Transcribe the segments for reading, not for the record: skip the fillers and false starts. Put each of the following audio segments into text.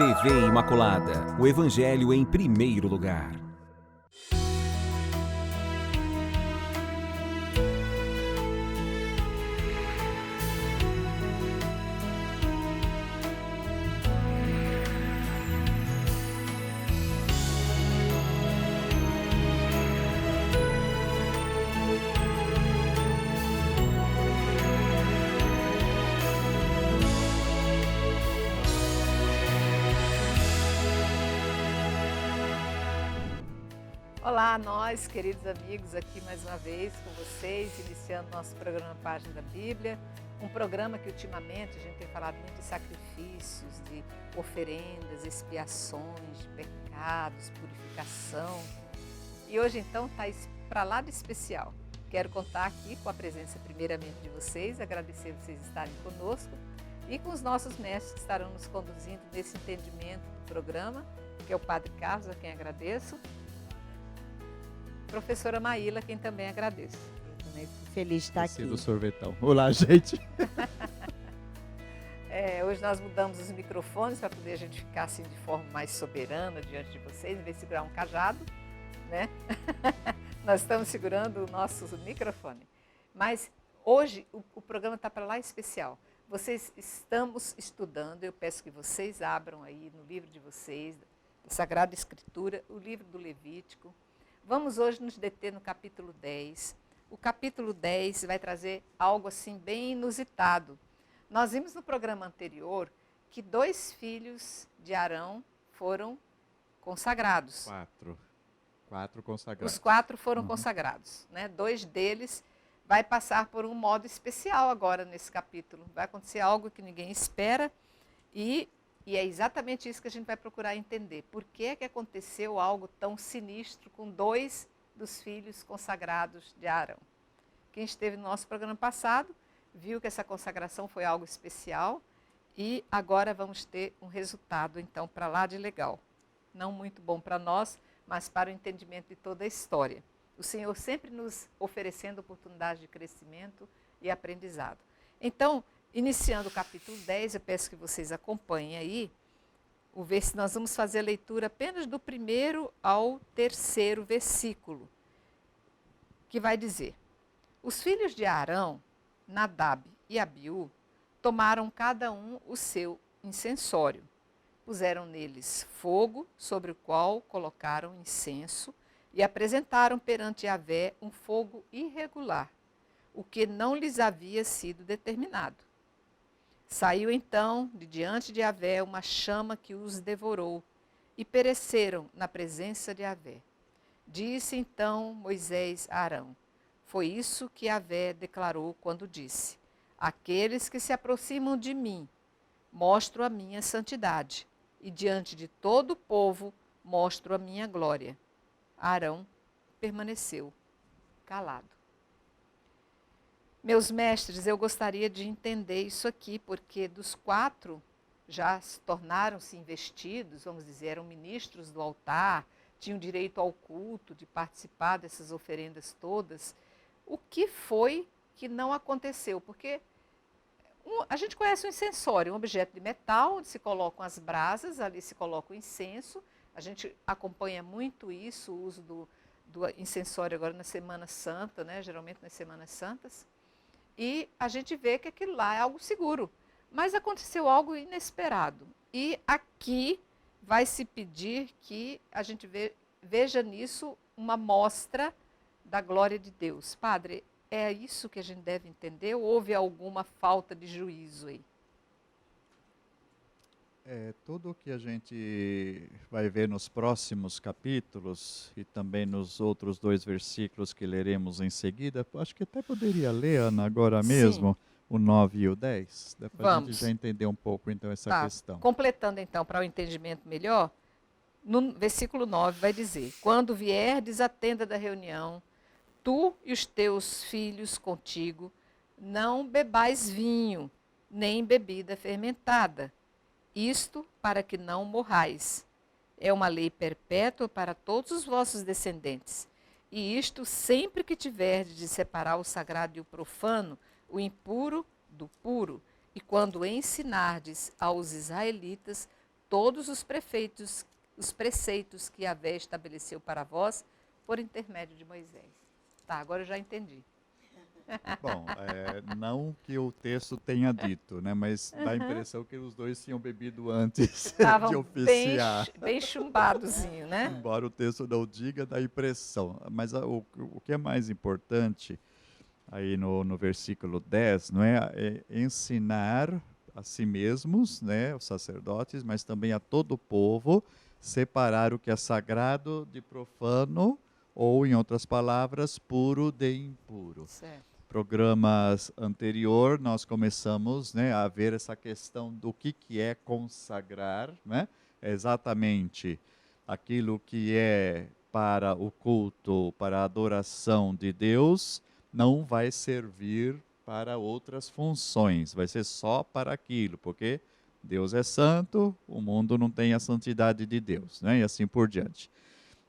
TV Imaculada, o Evangelho em primeiro lugar. Olá, nós, queridos amigos, aqui mais uma vez com vocês, iniciando nosso programa Página da Bíblia, um programa que ultimamente a gente tem falado muito de sacrifícios, de oferendas, expiações, de pecados, purificação. E hoje então está para lá de especial. Quero contar aqui com a presença primeiramente de vocês, agradecer vocês estarem conosco e com os nossos mestres que estarão nos conduzindo nesse entendimento do programa, que é o Padre Carlos, a quem agradeço. Professora Maíla, quem também agradeço. Eu também fico feliz de estar aqui. Do sorvetão. Olá, gente. Hoje nós mudamos os microfones para poder a gente ficar assim de forma mais soberana diante de vocês, em vez de segurar um cajado, né? Nós estamos segurando o nosso microfone. Mas hoje o programa está para lá especial. Vocês estamos estudando, eu peço que vocês abram aí no livro de vocês, da Sagrada Escritura, o livro do Levítico. Vamos hoje nos deter no capítulo 10. O capítulo 10 vai trazer algo assim bem inusitado. Nós vimos no programa anterior que 2 filhos de Arão foram consagrados. 4 consagrados. Os 4 foram consagrados, né? 2 deles vai passar por um modo especial agora nesse capítulo. Vai acontecer algo que ninguém espera e é exatamente isso que a gente vai procurar entender. Por que é que aconteceu algo tão sinistro com 2 dos filhos consagrados de Arão? Quem esteve no nosso programa passado viu que essa consagração foi algo especial e agora vamos ter um resultado, então, para lá de legal. Não muito bom para nós, mas para o entendimento de toda a história. O Senhor sempre nos oferecendo oportunidades de crescimento e aprendizado. Então, iniciando o capítulo 10, eu peço que vocês acompanhem aí, nós vamos fazer a leitura apenas do 1º ao 3º versículo, que vai dizer: Os filhos de Arão, Nadab e Abiú, tomaram cada um o seu incensório. Puseram neles fogo, sobre o qual colocaram incenso, e apresentaram perante Yahvé um fogo irregular, o que não lhes havia sido determinado. Saiu então de diante de Yahvé uma chama que os devorou, e pereceram na presença de Yahvé. Disse então Moisés a Arão: Foi isso que Yahvé declarou quando disse: Aqueles que se aproximam de mim, mostro a minha santidade, e diante de todo o povo mostro a minha glória. Arão permaneceu calado. Meus mestres, eu gostaria de entender isso aqui, porque dos 4 já tornaram-se investidos, vamos dizer, eram ministros do altar, tinham direito ao culto, de participar dessas oferendas todas. O que foi que não aconteceu? Porque a gente conhece o incensório, um objeto de metal, onde se colocam as brasas, ali se coloca o incenso. A gente acompanha muito isso, o uso do incensório agora na Semana Santa, né? Geralmente nas Semanas Santas. E a gente vê que aquilo lá é algo seguro. Mas aconteceu algo inesperado. E aqui vai se pedir que a gente veja nisso uma mostra da glória de Deus. Padre, é isso que a gente deve entender ou houve alguma falta de juízo aí? Tudo o que a gente vai ver nos próximos capítulos e também nos outros 2 versículos que leremos em seguida, acho que até poderia ler, Ana, agora mesmo, o 9 e o 10, dá para a gente já entender um pouco então essa questão. Completando então para o entendimento melhor, no versículo 9 vai dizer: Quando vierdes à tenda da reunião, tu e os teus filhos contigo, não bebais vinho, nem bebida fermentada, isto para que não morrais. É uma lei perpétua para todos os vossos descendentes. E isto sempre que tiverdes de separar o sagrado e o profano, o impuro do puro, e quando ensinardes aos israelitas todos os preceitos que Yahvé estabeleceu para vós por intermédio de Moisés. Tá, agora eu já entendi. Bom, não que o texto tenha dito, né? Mas dá a impressão que os dois tinham bebido antes de Estavam oficiar. bem chumbadozinho, né? Embora o texto não diga, dá a impressão. Mas o que é mais importante aí no versículo 10, não é ensinar a si mesmos, né, os sacerdotes, mas também a todo o povo, separar o que é sagrado de profano, ou, em outras palavras, puro de impuro. Certo. Programas anterior, nós começamos, né, a ver essa questão do que é consagrar, né? É exatamente aquilo que é para o culto, para a adoração de Deus, não vai servir para outras funções, vai ser só para aquilo, porque Deus é santo, o mundo não tem a santidade de Deus, né? E assim por diante.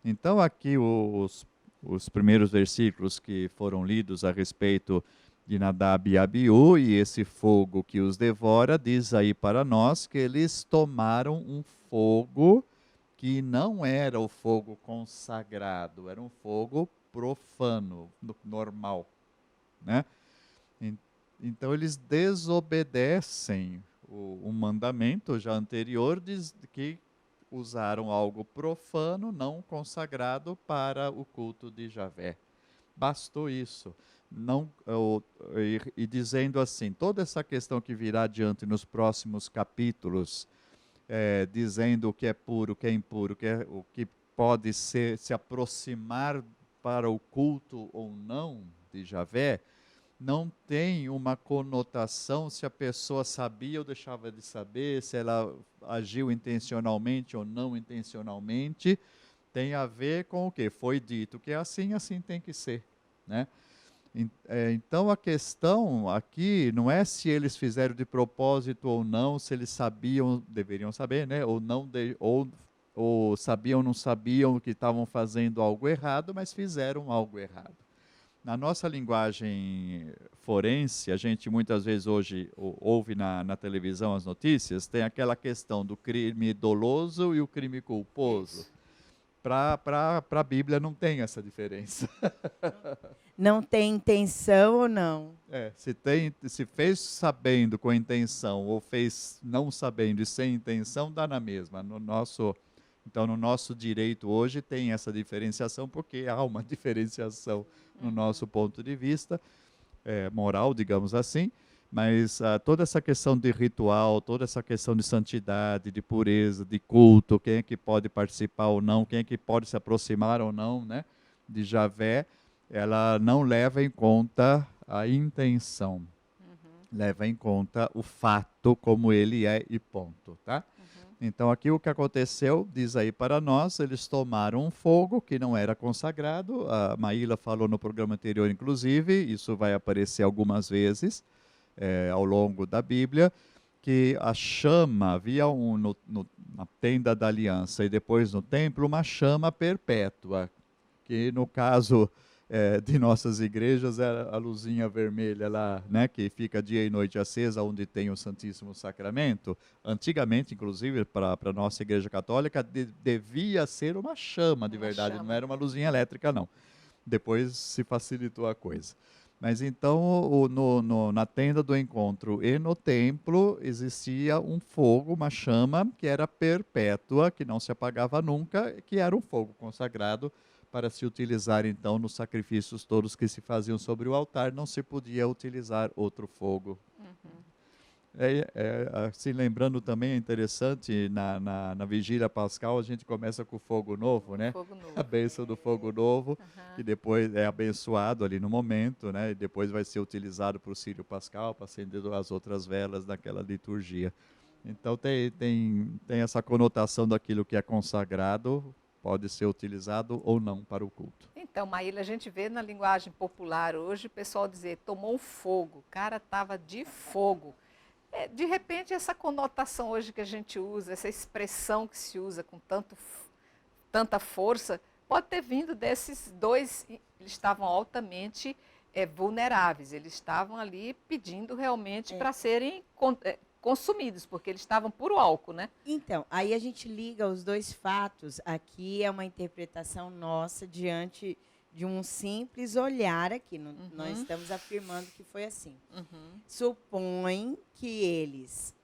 Então, aqui os primeiros versículos que foram lidos a respeito de Nadab e Abiú e esse fogo que os devora, diz aí para nós que eles tomaram um fogo que não era o fogo consagrado, era um fogo profano, normal, né? Então, eles desobedecem o mandamento já anterior que usaram algo profano, não consagrado para o culto de Javé. Bastou isso. Não, e dizendo assim, toda essa questão que virá adiante nos próximos capítulos, dizendo o que é puro, o que é impuro, o que pode se aproximar para o culto ou não de Javé, não tem uma conotação se a pessoa sabia ou deixava de saber, se ela agiu intencionalmente ou não intencionalmente, tem a ver com o que foi dito, que é assim, assim tem que ser, né? Então a questão aqui não é se eles fizeram de propósito ou não, se eles sabiam, deveriam saber, né? Ou não, ou sabiam ou não sabiam que estavam fazendo algo errado, mas fizeram algo errado. Na nossa linguagem forense, a gente muitas vezes hoje ouve na televisão as notícias, tem aquela questão do crime doloso e o crime culposo. Para a Bíblia não tem essa diferença. Não tem intenção ou não? Se fez sabendo com intenção ou fez não sabendo e sem intenção, dá na mesma. Então, no nosso direito hoje tem essa diferenciação, porque há uma diferenciação no nosso ponto de vista moral, digamos assim, mas toda essa questão de ritual, toda essa questão de santidade, de pureza, de culto, quem é que pode participar ou não, quem é que pode se aproximar ou não, né, de Javé, ela não leva em conta a intenção, leva em conta o fato como ele é e ponto, tá? Então, aqui o que aconteceu, diz aí para nós, eles tomaram um fogo que não era consagrado, a Maíla falou no programa anterior, inclusive, isso vai aparecer algumas vezes ao longo da Bíblia, que a chama, havia na tenda da aliança e depois no templo, uma chama perpétua, que no caso de nossas igrejas era a luzinha vermelha lá, né, que fica dia e noite acesa, onde tem o Santíssimo Sacramento. Antigamente, inclusive, para a nossa igreja católica, devia ser uma chama de verdade, não era uma luzinha elétrica, não. Depois se facilitou a coisa. Mas então, na tenda do encontro e no templo, existia um fogo, uma chama, que era perpétua, que não se apagava nunca, que era um fogo consagrado, para se utilizar, então, nos sacrifícios todos que se faziam sobre o altar, não se podia utilizar outro fogo. Assim, lembrando também, é interessante, na vigília pascal, a gente começa com o fogo novo, né? Fogo novo. A bênção do fogo novo, que depois é abençoado ali no momento, né? E depois vai ser utilizado para o círio pascal, para acender as outras velas daquela liturgia. Então, tem essa conotação daquilo que é consagrado, pode ser utilizado ou não para o culto. Então, Maíla, a gente vê na linguagem popular hoje o pessoal dizer, tomou fogo, o cara estava de fogo. De repente, essa conotação hoje que a gente usa, essa expressão que se usa com tanta força, pode ter vindo desses dois, eles estavam altamente vulneráveis, eles estavam ali pedindo realmente para serem consumidos, porque eles estavam puro álcool, né? Então, aí a gente liga os dois fatos. Aqui é uma interpretação nossa diante de um simples olhar aqui. Nós estamos afirmando que foi assim. Supõe que eles,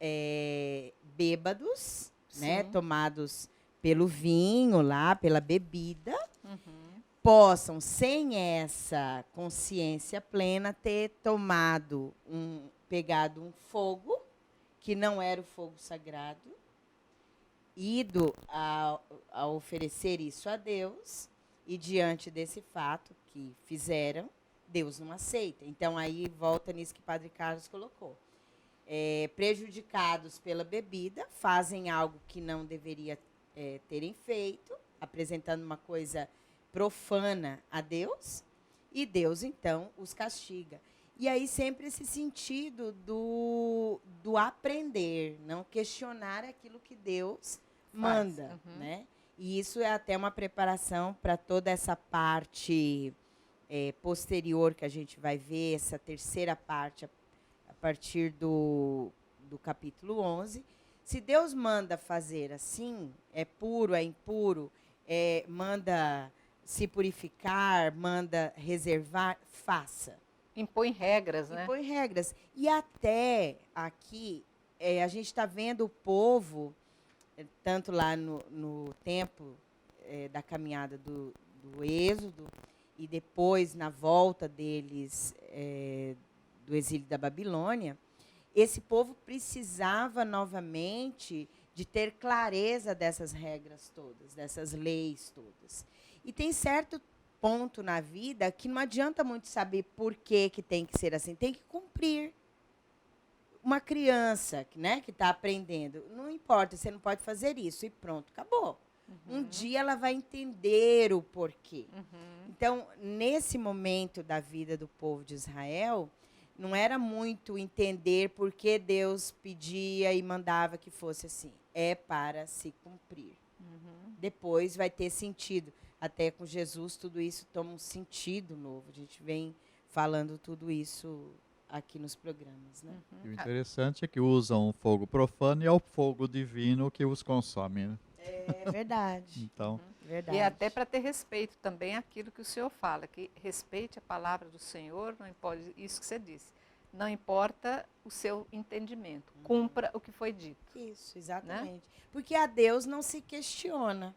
bêbados, né, Sim. tomados pelo vinho lá, pela bebida, possam, sem essa consciência plena, ter pegado um fogo, que não era o fogo sagrado, ido a oferecer isso a Deus, e diante desse fato que fizeram, Deus não aceita. Então, aí volta nisso que o Padre Carlos colocou. Prejudicados pela bebida, fazem algo que não deveria terem feito, apresentando uma coisa profana a Deus, e Deus, então, os castiga. E aí sempre esse sentido do aprender, não questionar aquilo que Deus manda, né? E isso é até uma preparação para toda essa parte posterior que a gente vai ver, essa terceira parte, a partir do capítulo 11. Se Deus manda fazer assim, é puro, é impuro, manda se purificar, manda reservar, faça. Impõe regras, né? Impõe regras. E até aqui, a gente está vendo o povo, tanto lá no tempo da caminhada do Êxodo, e depois na volta deles do exílio da Babilônia, esse povo precisava novamente de ter clareza dessas regras todas, dessas leis todas. E tem certo ponto na vida que não adianta muito saber por que tem que ser assim, tem que cumprir. Uma criança, né, que está aprendendo, não importa, você não pode fazer isso, e pronto, acabou. Um dia ela vai entender o porquê. Então, nesse momento da vida do povo de Israel, não era muito entender por que Deus pedia e mandava que fosse assim. É para se cumprir. Depois vai ter sentido. Até com Jesus, tudo isso toma um sentido novo. A gente vem falando tudo isso aqui nos programas, né? E o interessante é que usam o fogo profano e é o fogo divino que os consome, né? É verdade. Então, Verdade. E até para ter respeito também àquilo que o Senhor fala, que respeite a palavra do Senhor, não importa isso que você disse. Não importa o seu entendimento, cumpra o que foi dito. Isso, exatamente. Porque a Deus não se questiona.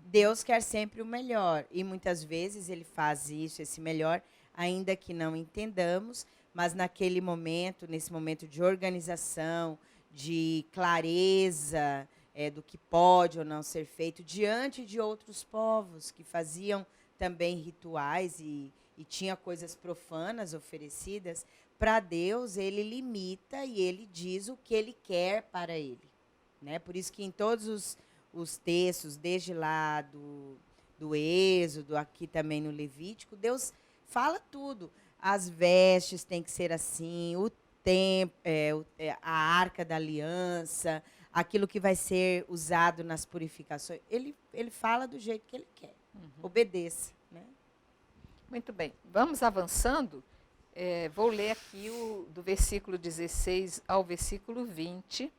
Deus quer sempre o melhor. E muitas vezes ele faz isso, esse melhor, ainda que não entendamos, mas naquele momento, nesse momento de organização, de clareza do que pode ou não ser feito, diante de outros povos que faziam também rituais e tinha coisas profanas oferecidas, para Deus ele limita e ele diz o que ele quer para ele. Né? Por isso que em todos os textos, desde lá do Êxodo, aqui também no Levítico, Deus fala tudo. As vestes têm que ser assim, o templo, a arca da aliança, aquilo que vai ser usado nas purificações. Ele fala do jeito que ele quer. Obedeça. Né? Muito bem, vamos avançando. Vou ler aqui do versículo 16 ao versículo 20.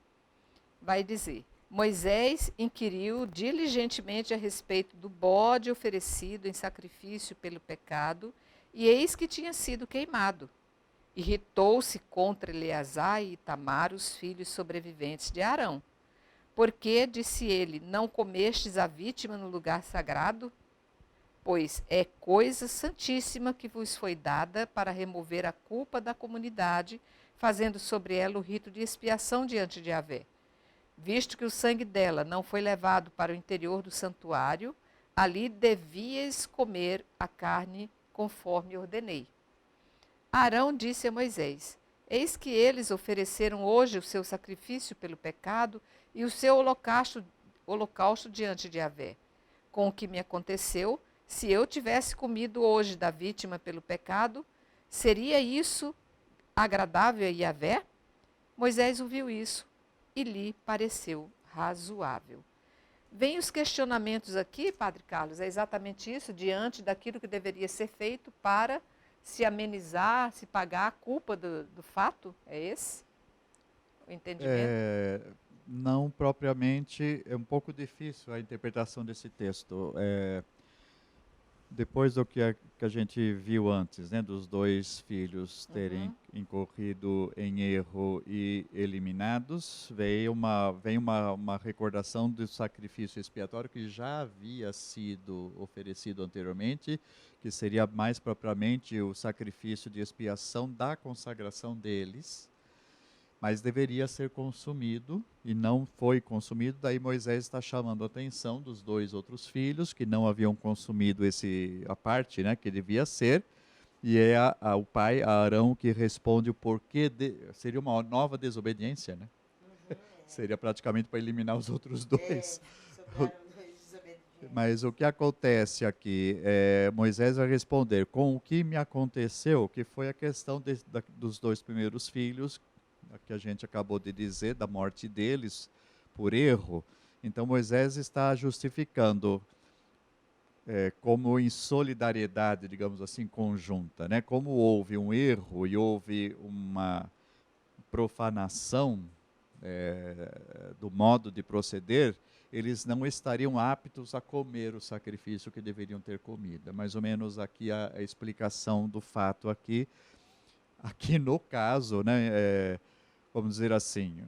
Vai dizer: Moisés inquiriu diligentemente a respeito do bode oferecido em sacrifício pelo pecado, e eis que tinha sido queimado. Irritou-se contra Eleazar e Itamar, os filhos sobreviventes de Arão. Porque, disse ele, não comestes a vítima no lugar sagrado? Pois é coisa santíssima que vos foi dada para remover a culpa da comunidade, fazendo sobre ela o rito de expiação diante de Yahvé. Visto que o sangue dela não foi levado para o interior do santuário, ali devíeis comer a carne conforme ordenei. Arão disse a Moisés: Eis que eles ofereceram hoje o seu sacrifício pelo pecado e o seu holocausto diante de Yahvé. Com o que me aconteceu, se eu tivesse comido hoje da vítima pelo pecado, seria isso agradável a Yahvé? Moisés ouviu isso e lhe pareceu razoável. Vêm os questionamentos aqui, Padre Carlos, é exatamente isso, diante daquilo que deveria ser feito para se amenizar, se pagar a culpa do fato? É esse? o entendimento? Não propriamente, é um pouco difícil a interpretação desse texto. Depois do que a gente viu antes, né, dos dois filhos terem incorrido em erro e eliminados, vem uma recordação do sacrifício expiatório que já havia sido oferecido anteriormente, que seria mais propriamente o sacrifício de expiação da consagração deles, mas deveria ser consumido e não foi consumido. Daí Moisés está chamando a atenção dos dois outros filhos que não haviam consumido a parte, né, que devia ser, e é o pai, Arão, que responde o porquê. Seria uma nova desobediência, né? Seria praticamente para eliminar os outros dois. Mas o que acontece aqui, Moisés vai responder com o que me aconteceu, que foi a questão dos dois primeiros filhos, que a gente acabou de dizer, da morte deles por erro. Então Moisés está justificando como em solidariedade, digamos assim, conjunta, né? Como houve um erro e houve uma profanação do modo de proceder, eles não estariam aptos a comer o sacrifício que deveriam ter comido. É mais ou menos aqui a explicação do fato aqui no caso, né? Vamos dizer assim,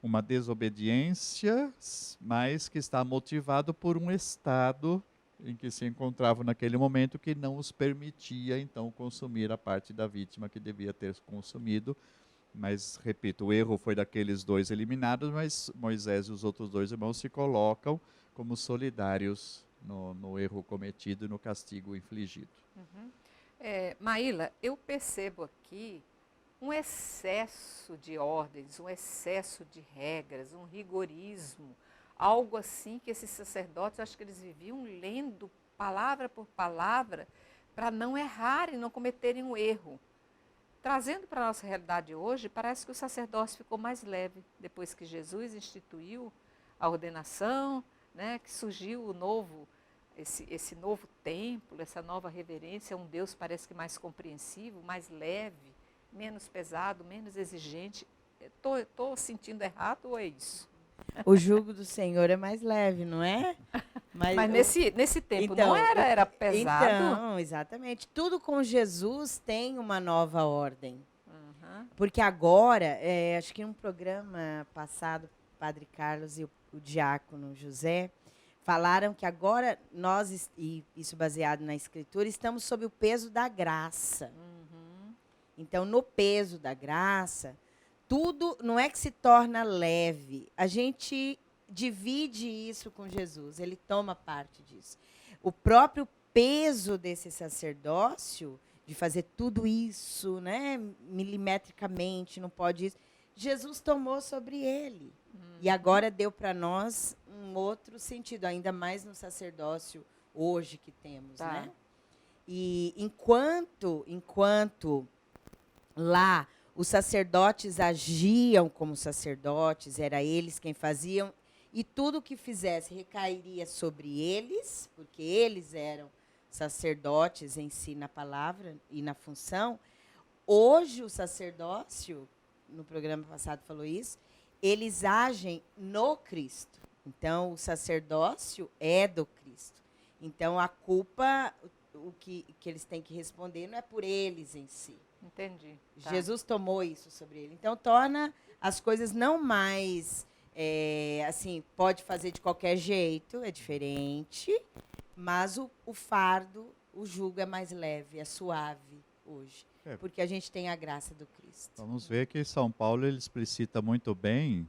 uma desobediência, mas que está motivado por um estado em que se encontravam naquele momento que não os permitia, então, consumir a parte da vítima que devia ter consumido. Mas, repito, o erro foi daqueles dois eliminados, mas Moisés e os outros dois irmãos se colocam como solidários no erro cometido e no castigo infligido. Maíla, eu percebo aqui um excesso de ordens, um excesso de regras, um rigorismo, algo assim que esses sacerdotes, acho que eles viviam lendo palavra por palavra para não errarem, não cometerem um erro. Trazendo para a nossa realidade hoje, parece que o sacerdócio ficou mais leve depois que Jesus instituiu a ordenação, né, que surgiu esse novo templo, essa nova reverência, um Deus parece que mais compreensivo, mais leve, menos pesado, menos exigente. Estou sentindo errado ou é isso? O jugo do Senhor é mais leve, não é? Mas nesse tempo então, não era pesado? Então, exatamente. Tudo com Jesus tem uma nova ordem. Porque agora, acho que em um programa passado, o Padre Carlos e o diácono José falaram que agora nós, e isso baseado na Escritura, estamos sob o peso da graça. Então, no peso da graça, tudo não é que se torna leve. A gente divide isso com Jesus, ele toma parte disso. O próprio peso desse sacerdócio, de fazer tudo isso, né, milimetricamente, não pode isso, Jesus tomou sobre ele. E agora deu para nós um outro sentido, ainda mais no sacerdócio hoje que temos. Né? E enquanto lá os sacerdotes agiam como sacerdotes, era eles quem faziam, e tudo o que fizesse recairia sobre eles, porque eles eram sacerdotes em si na palavra e na função. Hoje o sacerdócio, no programa passado falou isso, eles agem no Cristo. Então o sacerdócio é do Cristo. Então a culpa, o que eles têm que responder não é por eles em si. Entendi. Jesus tomou isso sobre ele. Então, torna as coisas não mais, assim, pode fazer de qualquer jeito, é diferente, mas o fardo, o jugo é mais leve, é suave hoje, porque a gente tem a graça do Cristo. Vamos ver que São Paulo ele explicita muito bem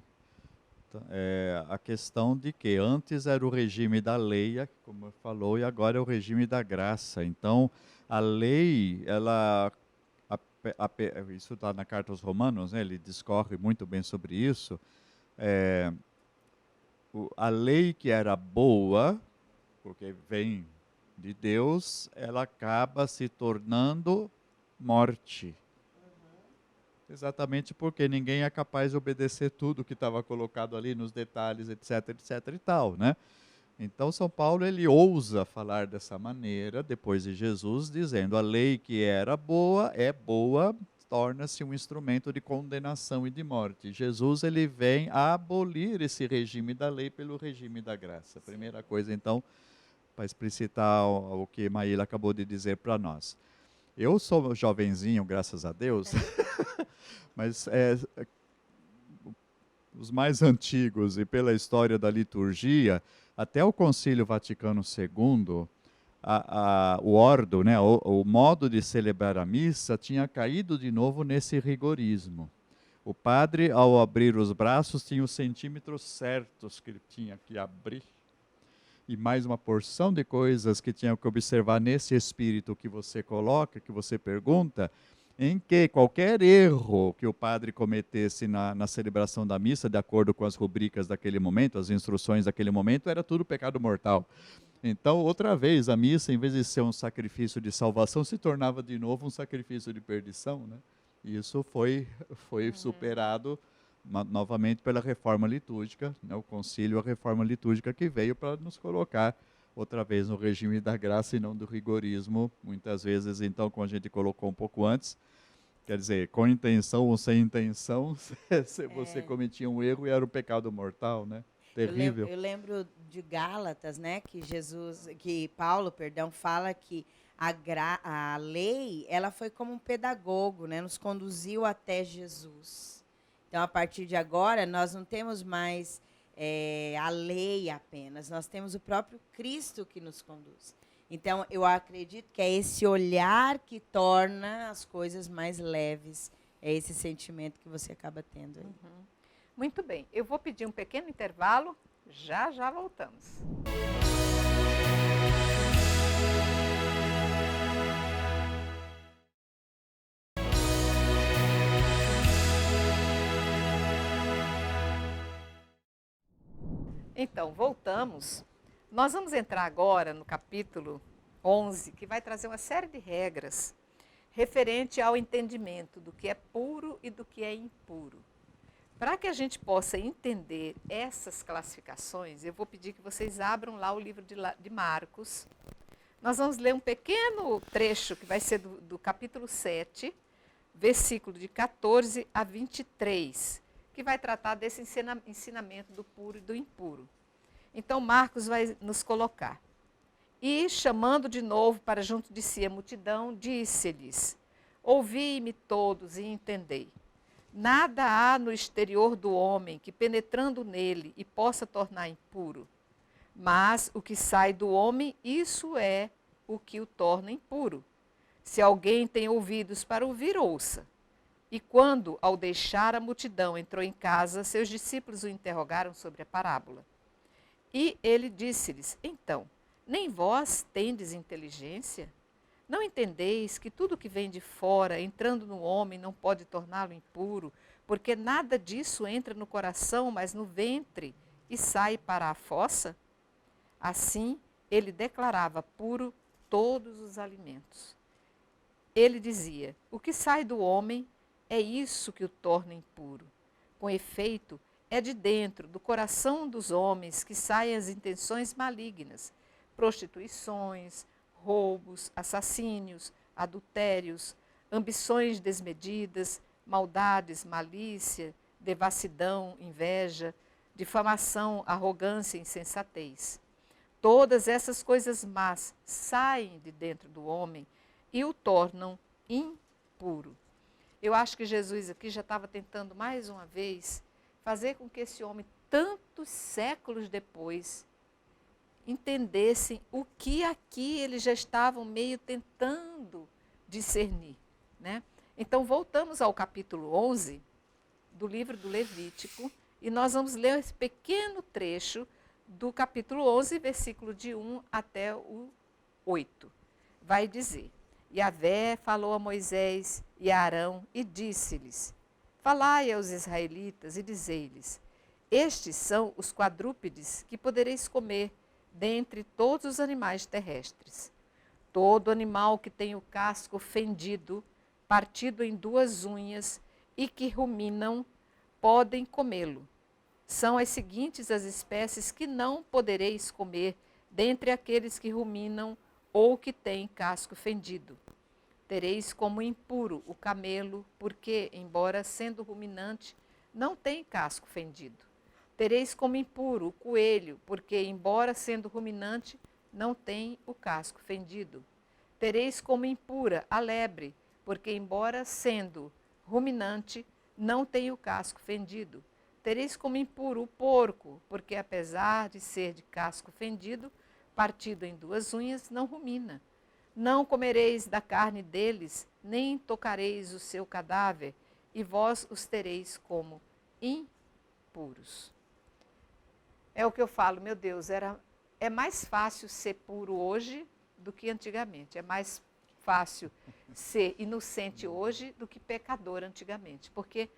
a questão de que antes era o regime da lei, como falou, e agora é o regime da graça. Então, a lei, ela... isso está na Carta aos Romanos, né? Ele discorre muito bem sobre isso. A lei que era boa, porque vem de Deus, ela acaba se tornando morte. Exatamente porque ninguém é capaz de obedecer tudo que estava colocado ali nos detalhes, etc, etc e tal, né? Então, São Paulo ele ousa falar dessa maneira, depois de Jesus, dizendo a lei que era boa é boa, torna-se um instrumento de condenação e de morte. Jesus, ele vem a abolir esse regime da lei pelo regime da graça. Primeira coisa, então, para explicitar o que Maíla acabou de dizer para nós. Eu sou jovenzinho, graças a Deus, mas os mais antigos e pela história da liturgia, até o Concílio Vaticano II, o ordo, né, o modo de celebrar a missa tinha caído de novo nesse rigorismo. O padre, ao abrir os braços, tinha os centímetros certos que ele tinha que abrir, e mais uma porção de coisas que tinha que observar nesse espírito que você coloca, que você pergunta, em que qualquer erro que o padre cometesse na celebração da missa, de acordo com as rubricas daquele momento, as instruções daquele momento, era tudo pecado mortal. Então, outra vez, a missa, em vez de ser um sacrifício de salvação, se tornava de novo um sacrifício de perdição, né? E isso foi superado novamente pela reforma litúrgica, né? O concílio, a reforma litúrgica que veio para nos colocar outra vez no regime da graça e não do rigorismo. Muitas vezes, então, como a gente colocou um pouco antes, quer dizer, com intenção ou sem intenção, você cometia um erro e era um pecado mortal, né? Terrível. Eu lembro de Gálatas, né, que Paulo, fala que a lei, ela foi como um pedagogo, né, nos conduziu até Jesus. Então, a partir de agora, nós não temos mais a lei apenas, nós temos o próprio Cristo que nos conduz. Então, eu acredito que é esse olhar que torna as coisas mais leves, é esse sentimento que você acaba tendo aí. Uhum. Muito bem, eu vou pedir um pequeno intervalo, já voltamos. Então, voltamos. Nós vamos entrar agora no capítulo 11, que vai trazer uma série de regras referente ao entendimento do que é puro e do que é impuro. Para que a gente possa entender essas classificações, eu vou pedir que vocês abram lá o livro de Marcos. Nós vamos ler um pequeno trecho que vai ser do capítulo 7, versículo de 14 a 23, que vai tratar desse ensinamento do puro e do impuro. Então, Marcos vai nos colocar. E, chamando de novo para junto de si a multidão, disse-lhes: ouvi-me todos e entendei. Nada há no exterior do homem que, penetrando nele, e possa tornar impuro. Mas o que sai do homem, isso é o que o torna impuro. Se alguém tem ouvidos para ouvir, ouça. E quando, ao deixar a multidão, entrou em casa, seus discípulos o interrogaram sobre a parábola. E ele disse-lhes: então, nem vós tendes inteligência? Não entendeis que tudo que vem de fora, entrando no homem, não pode torná-lo impuro, porque nada disso entra no coração, mas no ventre, e sai para a fossa? Assim, ele declarava puro todos os alimentos. Ele dizia: o que sai do homem é isso que o torna impuro. Com efeito, é de dentro, do coração dos homens, que saem as intenções malignas, prostituições, roubos, assassínios, adultérios, ambições desmedidas, maldades, malícia, devassidão, inveja, difamação, arrogância e insensatez. Todas essas coisas más saem de dentro do homem e o tornam impuro. Eu acho que Jesus aqui já estava tentando mais uma vez fazer com que esse homem, tantos séculos depois, entendessem o que aqui eles já estavam meio tentando discernir, né? Então, voltamos ao capítulo 11 do livro do Levítico e nós vamos ler esse pequeno trecho do capítulo 11, versículo de 1 até o 8. Vai dizer: Yahvé falou a Moisés e a Arão e disse-lhes: falai aos israelitas e dizei-lhes: estes são os quadrúpedes que podereis comer dentre todos os animais terrestres. Todo animal que tem o casco fendido, partido em duas unhas e que ruminam, podem comê-lo. São as seguintes as espécies que não podereis comer dentre aqueles que ruminam ou que têm casco fendido: Tereis como impuro o camelo, porque, embora sendo ruminante, não tem casco fendido. Tereis como impuro o coelho, porque, embora sendo ruminante, não tem o casco fendido. Tereis como impura a lebre, porque, embora sendo ruminante, não tem o casco fendido. Tereis como impuro o porco, porque, apesar de ser de casco fendido, partido em 2 unhas, não rumina. Não comereis da carne deles, nem tocareis o seu cadáver, e vós os tereis como impuros. É o que eu falo, meu Deus, é mais fácil ser puro hoje do que antigamente. É mais fácil ser inocente hoje do que pecador antigamente. Porque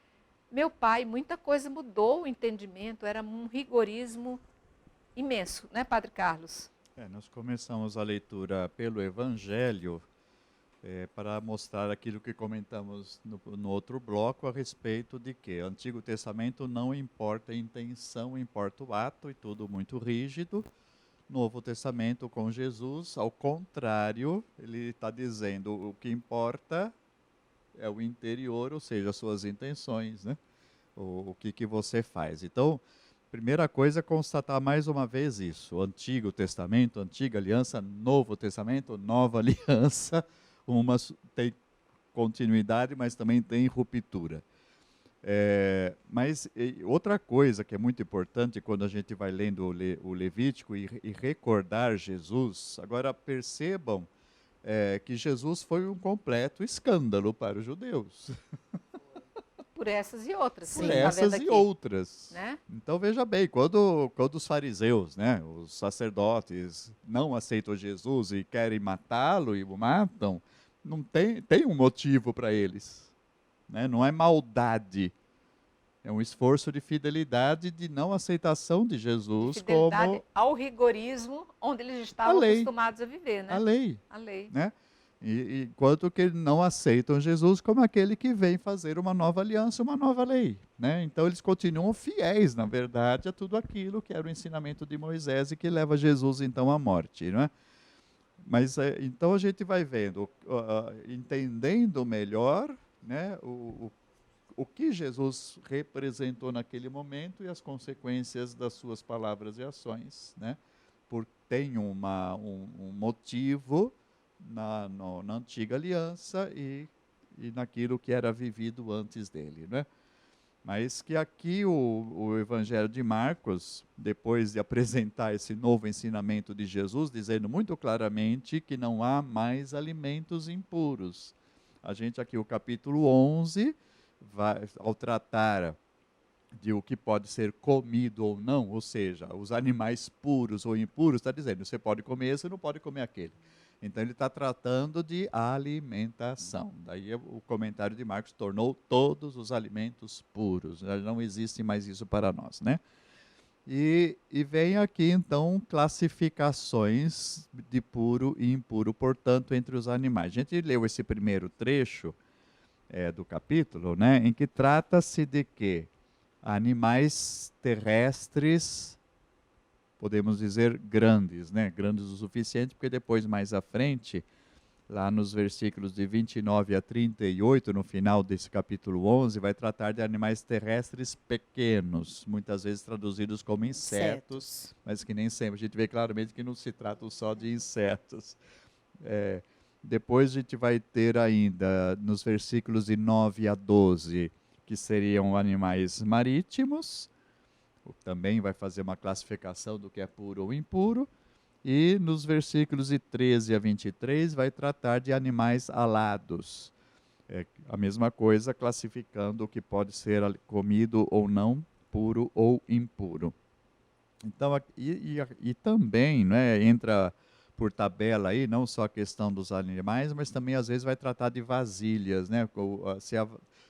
meu pai, muita coisa mudou o entendimento, era um rigorismo imenso, né, Padre Carlos? Nós começamos a leitura pelo Evangelho para mostrar aquilo que comentamos no outro bloco a respeito de que o Antigo Testamento não importa a intenção, importa o ato e tudo muito rígido. Novo Testamento com Jesus, ao contrário, ele está dizendo o que importa é o interior, ou seja, as suas intenções, né? O que você faz. Então, primeira coisa é constatar mais uma vez isso. O Antigo Testamento, Antiga Aliança, Novo Testamento, Nova Aliança. Uma tem continuidade, mas também tem ruptura. Mas outra coisa que é muito importante quando a gente vai lendo o Levítico e recordar Jesus, agora percebam que Jesus foi um completo escândalo para os judeus. Por essas e outras. Por essas e outras. Né? Então veja bem, quando os fariseus, né, os sacerdotes, não aceitam Jesus e querem matá-lo e o matam, não tem um motivo para eles. Né? Não é maldade. É um esforço de fidelidade, de não aceitação de Jesus fidelidade ao rigorismo onde eles estavam acostumados a viver. Né? A lei. A lei. Né? Enquanto que não aceitam Jesus como aquele que vem fazer uma nova aliança, uma nova lei. Né? Então eles continuam fiéis, na verdade, a tudo aquilo que era o ensinamento de Moisés e que leva Jesus então à morte. Não é? Mas então a gente vai vendo, entendendo melhor, né, o que Jesus representou naquele momento e as consequências das suas palavras e ações. Né? Tem um motivo na antiga aliança e naquilo que era vivido antes dele, né? Mas que aqui o Evangelho de Marcos, depois de apresentar esse novo ensinamento de Jesus, dizendo muito claramente que não há mais alimentos impuros. A gente aqui, o capítulo 11, ao tratar de o que pode ser comido ou não, ou seja, os animais puros ou impuros, está dizendo, você pode comer esse, não pode comer aquele. Então ele está tratando de alimentação. Daí o comentário de Marcos tornou todos os alimentos puros. Já não existe mais isso para nós, né? E vem aqui então classificações de puro e impuro, portanto, entre os animais. A gente leu esse primeiro trecho do capítulo, né, em que trata-se de que animais terrestres, podemos dizer grandes, né? Grandes o suficiente, porque depois, mais à frente, lá nos versículos de 29 a 38, no final desse capítulo 11, vai tratar de animais terrestres pequenos, muitas vezes traduzidos como insetos, mas que nem sempre. A gente vê claramente que não se trata só de insetos. Depois a gente vai ter ainda, nos versículos de 9 a 12, que seriam animais marítimos, também vai fazer uma classificação do que é puro ou impuro, e nos versículos de 13 a 23 vai tratar de animais alados. A mesma coisa, classificando o que pode ser comido ou não, puro ou impuro. Então, e também, né, entra por tabela aí, não só a questão dos animais, mas também às vezes vai tratar de vasilhas, né?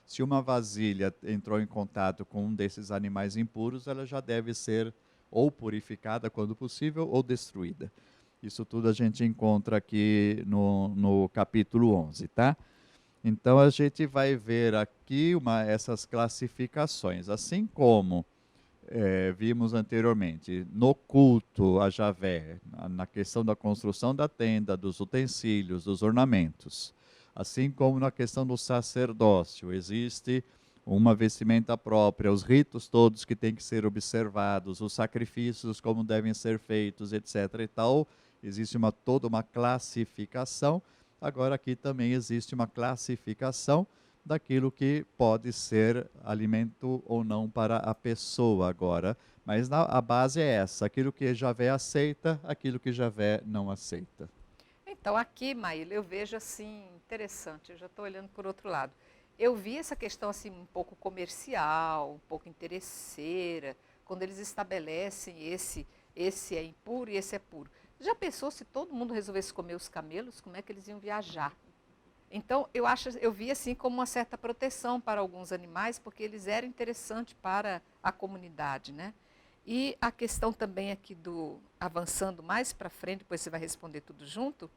Se uma vasilha entrou em contato com um desses animais impuros, ela já deve ser ou purificada quando possível ou destruída. Isso tudo a gente encontra aqui no capítulo 11, tá? Então a gente vai ver aqui essas classificações, assim como vimos anteriormente, no culto a Javé, na questão da construção da tenda, dos utensílios, dos ornamentos. Assim como na questão do sacerdócio, existe uma vestimenta própria, os ritos todos que têm que ser observados, os sacrifícios como devem ser feitos, etc. e tal, existe toda uma classificação. Agora aqui também existe uma classificação daquilo que pode ser alimento ou não para a pessoa agora. Mas a base é essa, aquilo que Javé aceita, aquilo que Javé não aceita. Então, aqui, Maíla, eu vejo assim, interessante, eu já estou olhando por outro lado. Eu vi essa questão assim um pouco comercial, um pouco interesseira, quando eles estabelecem esse é impuro e esse é puro. Já pensou se todo mundo resolvesse comer os camelos, como é que eles iam viajar? Então, eu vi assim como uma certa proteção para alguns animais, porque eles eram interessantes para a comunidade, né? E a questão também aqui avançando mais para frente, depois você vai responder tudo junto,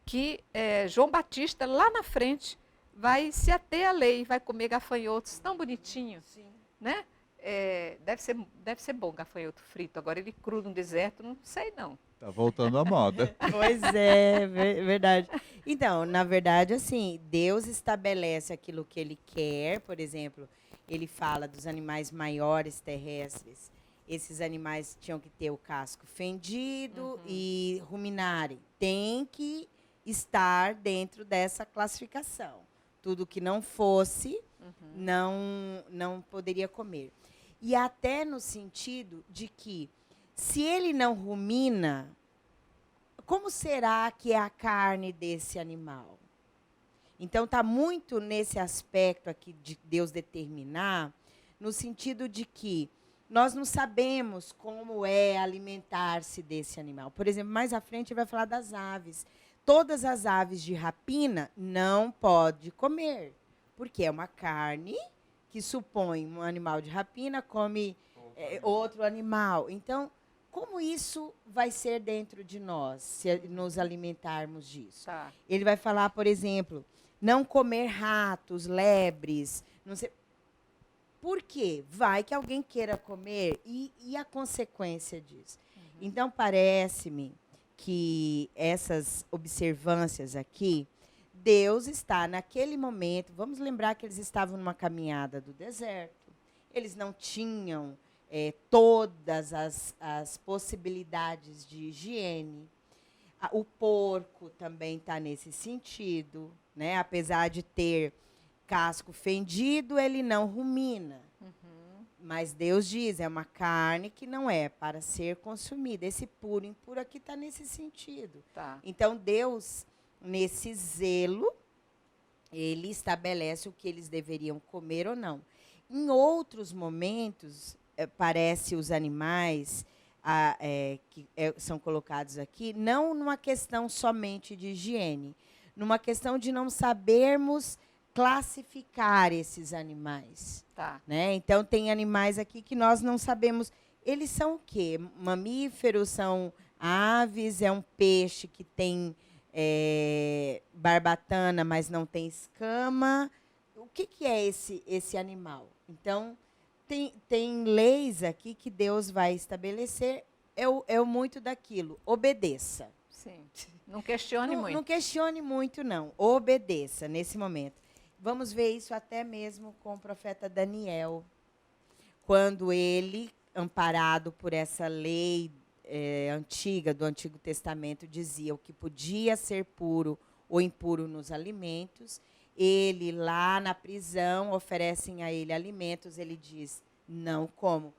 que João Batista, lá na frente, vai se ater à lei, vai comer gafanhotos tão bonitinho, né? Deve ser bom gafanhoto frito. Agora ele cru no deserto, não sei não. Está voltando à moda. Pois é, verdade. Então, na verdade, assim, Deus estabelece aquilo que ele quer. Por exemplo, ele fala dos animais maiores terrestres. Esses animais tinham que ter o casco fendido e ruminarem. Tem que estar dentro dessa classificação. Tudo que não fosse, não poderia comer. E até no sentido de que, se ele não rumina, como será que é a carne desse animal? Então, está muito nesse aspecto aqui de Deus determinar, no sentido de que nós não sabemos como é alimentar-se desse animal. Por exemplo, mais à frente ele vai falar das aves. Todas as aves de rapina não pode comer, porque é uma carne que supõe um animal de rapina come outro animal. Então, como isso vai ser dentro de nós, se nos alimentarmos disso? Tá. Ele vai falar, por exemplo, não comer ratos, lebres, não sei. Por quê? Vai que alguém queira comer e a consequência disso. Então, parece-me que essas observâncias aqui, Deus está naquele momento, vamos lembrar que eles estavam numa caminhada do deserto, eles não tinham todas as possibilidades de higiene. O porco também está nesse sentido, né? Apesar de ter casco fendido, ele não rumina. Mas Deus diz, é uma carne que não é para ser consumida. Esse puro, impuro aqui está nesse sentido. Tá. Então, Deus, nesse zelo, ele estabelece o que eles deveriam comer ou não. Em outros momentos, parece os animais que são colocados aqui, não numa questão somente de higiene, numa questão de não sabermos classificar esses animais. Tá. Né? Então, tem animais aqui que nós não sabemos. Eles são o quê? Mamíferos, são aves, é um peixe que tem barbatana, mas não tem escama. O que é esse animal? Então, tem leis aqui que Deus vai estabelecer. É muito daquilo. Obedeça. Sim. Não questione muito. Não questione muito, não. Obedeça nesse momento. Vamos ver isso até mesmo com o profeta Daniel, quando ele, amparado por essa lei antiga do Antigo Testamento, dizia o que podia ser puro ou impuro nos alimentos. Ele, lá na prisão, oferecem a ele alimentos, ele diz, não como.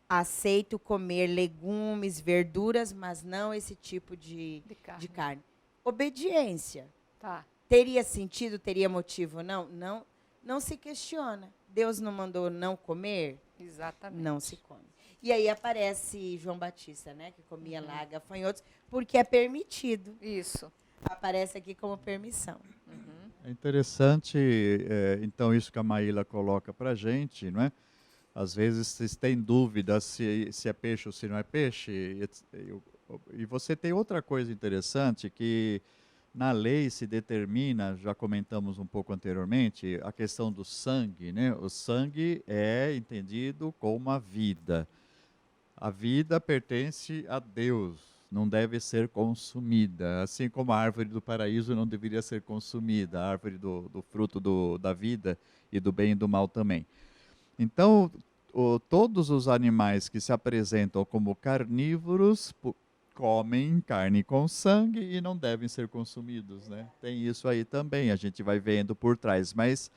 Aceito comer legumes, verduras, mas não esse tipo de carne. Obediência. Tá. Teria sentido, teria motivo? Não se questiona. Deus não mandou não comer? Exatamente. Não se come. E aí aparece João Batista, né, que comia lá gafanhotos, porque é permitido. Isso. Aparece aqui como permissão. É interessante, então, isso que a Maíla coloca para a gente, não é? Às vezes vocês têm dúvida se é peixe ou se não é peixe. E você tem outra coisa interessante que na lei se determina, já comentamos um pouco anteriormente, a questão do sangue, né? O sangue é entendido como a vida. A vida pertence a Deus, não deve ser consumida. Assim como a árvore do paraíso não deveria ser consumida, a árvore do fruto da vida e do bem e do mal também. Então, todos os animais que se apresentam como carnívoros comem carne com sangue e não devem ser consumidos, né? Tem isso aí também, a gente vai vendo por trás, mas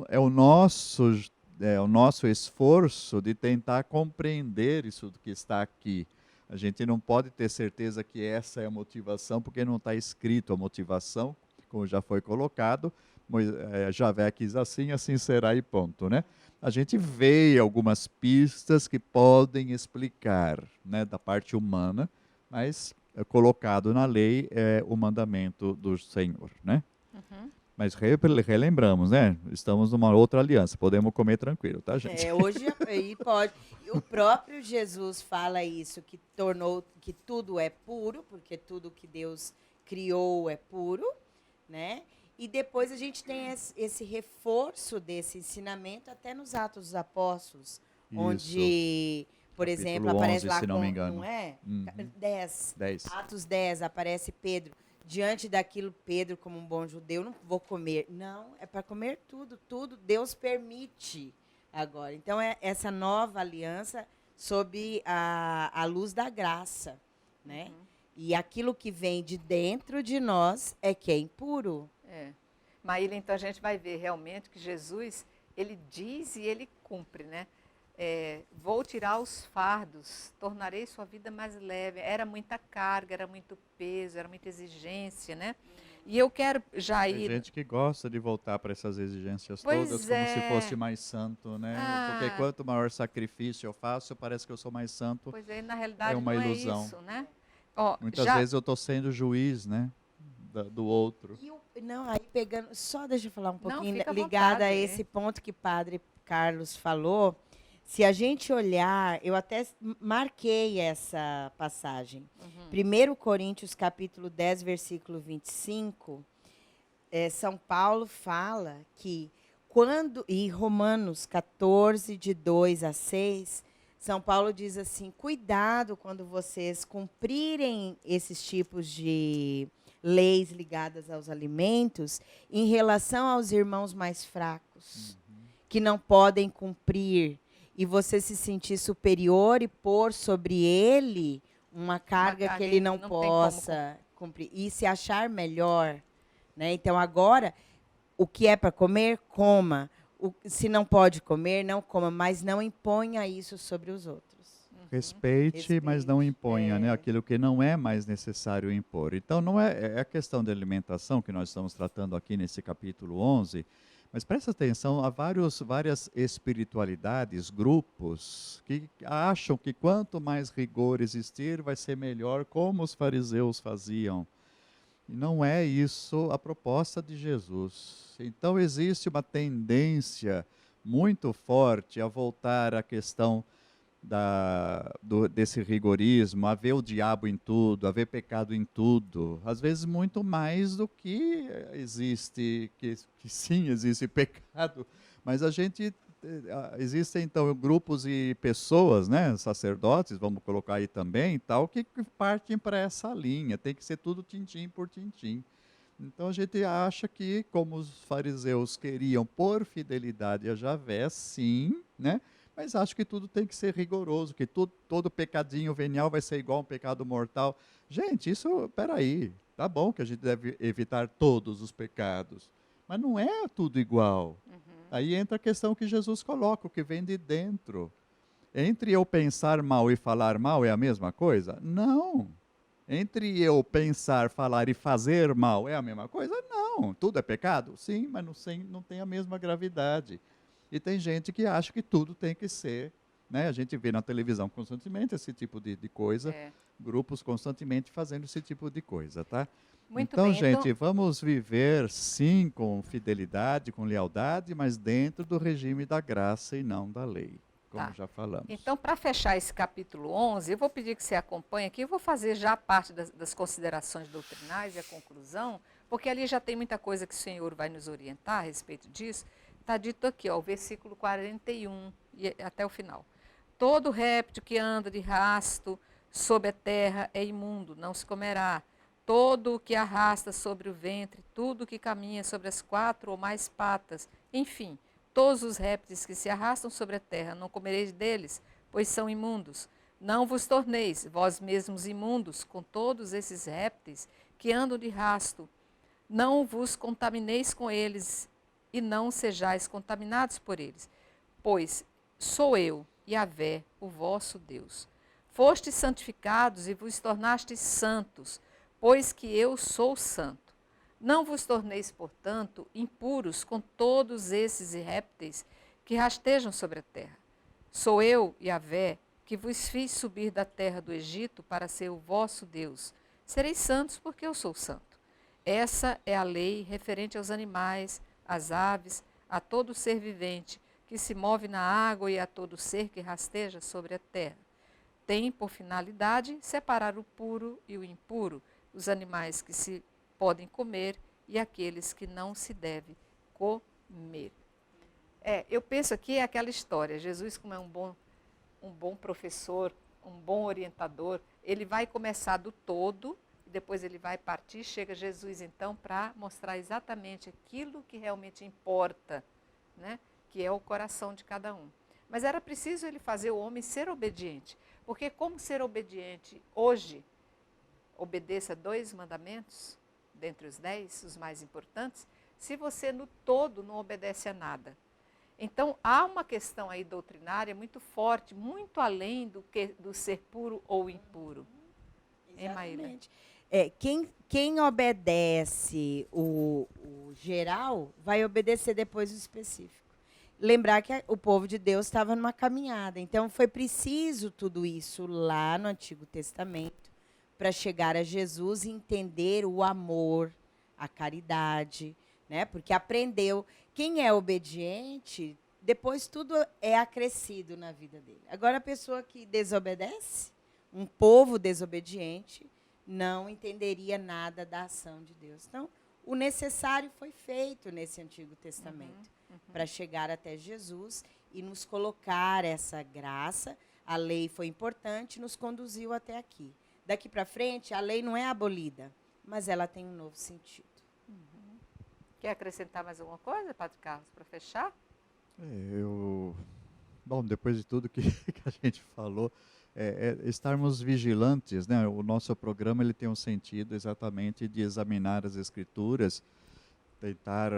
é o nosso esforço de tentar compreender isso que está aqui. A gente não pode ter certeza que essa é a motivação, porque não está escrito a motivação, como já foi colocado. Javé quis assim, assim será e ponto, né? A gente vê algumas pistas que podem explicar, né, da parte humana, mas colocado na lei é o mandamento do Senhor, né? Uhum. Mas relembramos, né? Estamos numa outra aliança, podemos comer tranquilo, tá, gente? Hoje aí pode. E o próprio Jesus fala isso, que tornou que tudo é puro, porque tudo que Deus criou é puro, né? E depois a gente tem esse reforço desse ensinamento até nos Atos dos Apóstolos, onde, por Capítulo exemplo, aparece 11, lá se não me engano. não é? Uhum. 10. 10. Atos 10, aparece Pedro. Diante daquilo, Pedro, como um bom judeu, não vou comer. Não, é para comer tudo Deus permite agora. Então, é essa nova aliança sob a luz da graça, né? Uhum. E aquilo que vem de dentro de nós é que é impuro. Maíla, então a gente vai ver realmente que Jesus, ele diz e ele cumpre, né? Vou tirar os fardos, tornarei sua vida mais leve. Era muita carga, era muito peso, era muita exigência, né? E eu quero já ir... Tem gente que gosta de voltar para essas exigências Pois todas como se fosse mais santo, né? Porque Ah. quanto maior sacrifício eu faço, parece que eu sou mais santo. Pois é, na realidade uma não ilusão. é isso, né? Ó, Muitas vezes eu estou sendo juiz, né? Do outro. Não, aí pegando... Só deixa eu falar um pouquinho, fica à ligada vontade, a esse ponto que o Padre Carlos falou. Se a gente olhar, eu até marquei essa passagem. 1 Coríntios, capítulo 10, versículo 25, São Paulo fala que e Romanos 14, de 2 a 6, São Paulo diz assim, cuidado quando vocês cumprirem esses tipos de leis ligadas aos alimentos em relação aos irmãos mais fracos, que não podem cumprir, e você se sentir superior e pôr sobre ele uma carga que ele não possa cumprir. E se achar melhor. Né? Então, agora, o que é para comer, coma. Se não pode comer, não coma, mas não imponha isso sobre os outros. Respeite, mas não imponha, né? Aquilo que não é mais necessário impor. Então, não é a questão da alimentação que nós estamos tratando aqui nesse capítulo 11, mas presta atenção a várias espiritualidades, grupos, que acham que quanto mais rigor existir, vai ser melhor, como os fariseus faziam. E não é isso a proposta de Jesus. Então, existe uma tendência muito forte a voltar à questão desse rigorismo, a ver o diabo em tudo, a ver pecado em tudo, às vezes muito mais do que existe, que sim existe pecado, mas existem então grupos e pessoas, né, sacerdotes, vamos colocar aí também, tal, que partem para essa linha, tem que ser tudo tintim por tintim. Então a gente acha que, como os fariseus queriam por fidelidade a Javé, sim, né? Mas acho que tudo tem que ser rigoroso, que todo pecadinho venial vai ser igual a um pecado mortal. Gente, peraí, tá bom que a gente deve evitar todos os pecados, mas não é tudo igual. Aí entra a questão que Jesus coloca, o que vem de dentro. Entre eu pensar mal e falar mal é a mesma coisa? Não. Entre eu pensar, falar e fazer mal é a mesma coisa? Não. Tudo é pecado? Sim, mas não tem a mesma gravidade. E tem gente que acha que tudo tem que ser, né? A gente vê na televisão constantemente esse tipo de coisa, grupos constantemente fazendo esse tipo de coisa, tá? Muito então, bem, gente, vamos viver sim com fidelidade, com lealdade, mas dentro do regime da graça e não da lei, como já falamos. Então, para fechar esse capítulo 11, eu vou pedir que você acompanhe aqui, eu vou fazer já a parte das considerações doutrinais e a conclusão, porque ali já tem muita coisa que o Senhor vai nos orientar a respeito disso. Está dito aqui, ó, o versículo 41 e até o final. Todo réptil que anda de rasto sob a terra é imundo, não se comerá. Todo o que arrasta sobre o ventre, tudo o que caminha sobre as 4 ou mais patas, enfim, todos os répteis que se arrastam sobre a terra, não comereis deles, pois são imundos. Não vos torneis, vós mesmos imundos, com todos esses répteis que andam de rasto. Não vos contamineis com eles, e não sejais contaminados por eles. Pois sou eu, Yahvé, o vosso Deus. Fostes santificados e vos tornastes santos, pois que eu sou santo. Não vos torneis, portanto, impuros com todos esses répteis que rastejam sobre a terra. Sou eu, Yahvé, que vos fiz subir da terra do Egito para ser o vosso Deus. Sereis santos, porque eu sou santo. Essa é a lei referente aos animais, às aves, a todo ser vivente que se move na água e a todo ser que rasteja sobre a terra. Tem por finalidade separar o puro e o impuro, os animais que se podem comer e aqueles que não se deve comer. Eu penso aqui é aquela história, Jesus, como é um bom professor, um bom orientador, ele vai começar do todo, e depois ele vai partir, chega Jesus então para mostrar exatamente aquilo que realmente importa, né? Que é o coração de cada um. Mas era preciso ele fazer o homem ser obediente, porque como ser obediente hoje, obedeça 2 mandamentos, dentre os 10, os mais importantes, se você no todo não obedece a nada. Então, há uma questão aí doutrinária muito forte, muito além do ser puro ou impuro. Hein, Maíra? Quem obedece o geral, vai obedecer depois o específico. Lembrar que o povo de Deus estava numa caminhada. Então, foi preciso tudo isso lá no Antigo Testamento para chegar a Jesus e entender o amor, a caridade, né? Porque aprendeu. Quem é obediente, depois tudo é acrescido na vida dele. Agora, a pessoa que desobedece, um povo desobediente, não entenderia nada da ação de Deus. Então, o necessário foi feito nesse Antigo Testamento para chegar até Jesus e nos colocar essa graça. A lei foi importante, nos conduziu até aqui. Daqui para frente, a lei não é abolida, mas ela tem um novo sentido. Quer acrescentar mais alguma coisa, Padre Carlos, para fechar? Bom, depois de tudo que a gente falou, estarmos vigilantes, né? O nosso programa ele tem um sentido exatamente de examinar as Escrituras, tentar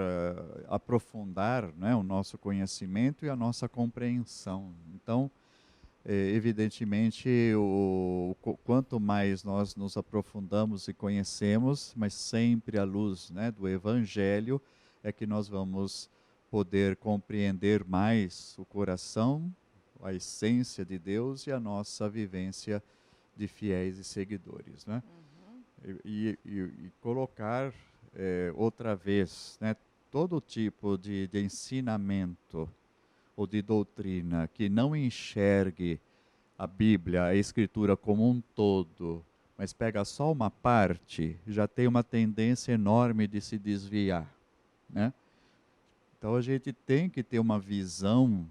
aprofundar, né, o nosso conhecimento e a nossa compreensão. Então, evidentemente, quanto mais nós nos aprofundamos e conhecemos, mas sempre à luz, né, do Evangelho, é que nós vamos poder compreender mais o coração, a essência de Deus e a nossa vivência de fiéis e seguidores, né? E colocar outra vez, né, todo tipo de ensinamento ou de doutrina que não enxergue a Bíblia, a Escritura como um todo, mas pega só uma parte, já tem uma tendência enorme de se desviar, né? Então a gente tem que ter uma visão,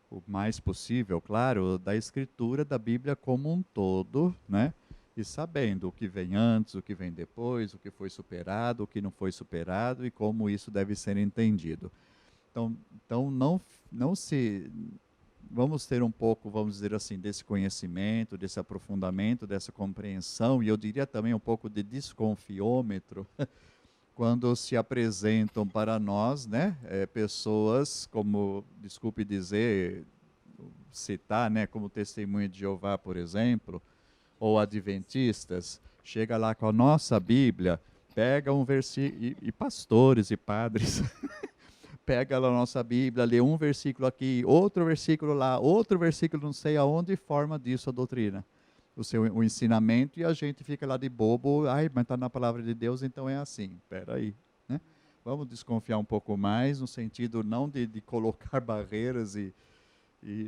o mais possível, claro, da Escritura, da Bíblia como um todo, né? E sabendo o que vem antes, o que vem depois, o que foi superado, o que não foi superado e como isso deve ser entendido. Então não se vamos ter um pouco, vamos dizer assim, desse conhecimento, desse aprofundamento, dessa compreensão, e eu diria também um pouco de desconfiômetro quando se apresentam para nós, né, pessoas como, desculpe dizer, citar, né, como Testemunha de Jeová, por exemplo, ou adventistas, chega lá com a nossa Bíblia, pega um versículo, e pastores e padres, pega lá a nossa Bíblia, lê um versículo aqui, outro versículo lá, outro versículo não sei aonde, e forma disso a doutrina, o ensinamento, e a gente fica lá de bobo, mas está na palavra de Deus, então é assim, espera aí, né? Vamos desconfiar um pouco mais, no sentido não de colocar barreiras e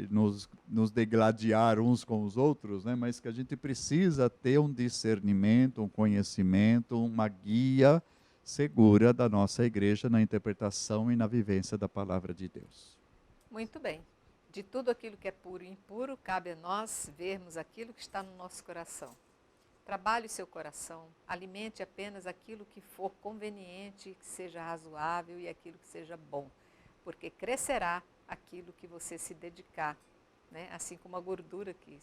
nos degladiar uns com os outros, né? Mas que a gente precisa ter um discernimento, um conhecimento, uma guia segura da nossa igreja na interpretação e na vivência da palavra de Deus. Muito bem. De tudo aquilo que é puro e impuro, cabe a nós vermos aquilo que está no nosso coração. Trabalhe o seu coração, alimente apenas aquilo que for conveniente, que seja razoável e aquilo que seja bom, porque crescerá aquilo que você se dedicar, né? Assim como a gordura que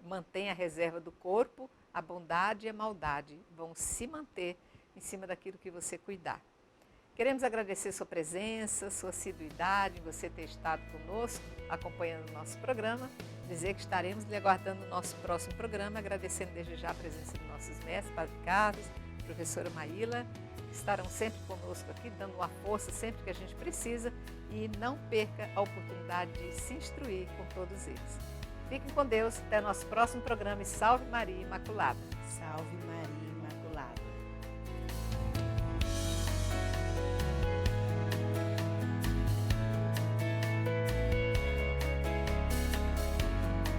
mantém a reserva do corpo, a bondade e a maldade vão se manter em cima daquilo que você cuidar. Queremos agradecer sua presença, sua assiduidade, você ter estado conosco, acompanhando o nosso programa. Dizer que estaremos lhe aguardando no nosso próximo programa, agradecendo desde já a presença dos nossos mestres, Padre Carlos, professora Maíla, que estarão sempre conosco aqui, dando uma força sempre que a gente precisa, e não perca a oportunidade de se instruir com todos eles. Fiquem com Deus, até nosso próximo programa e salve Maria Imaculada. Salve Maria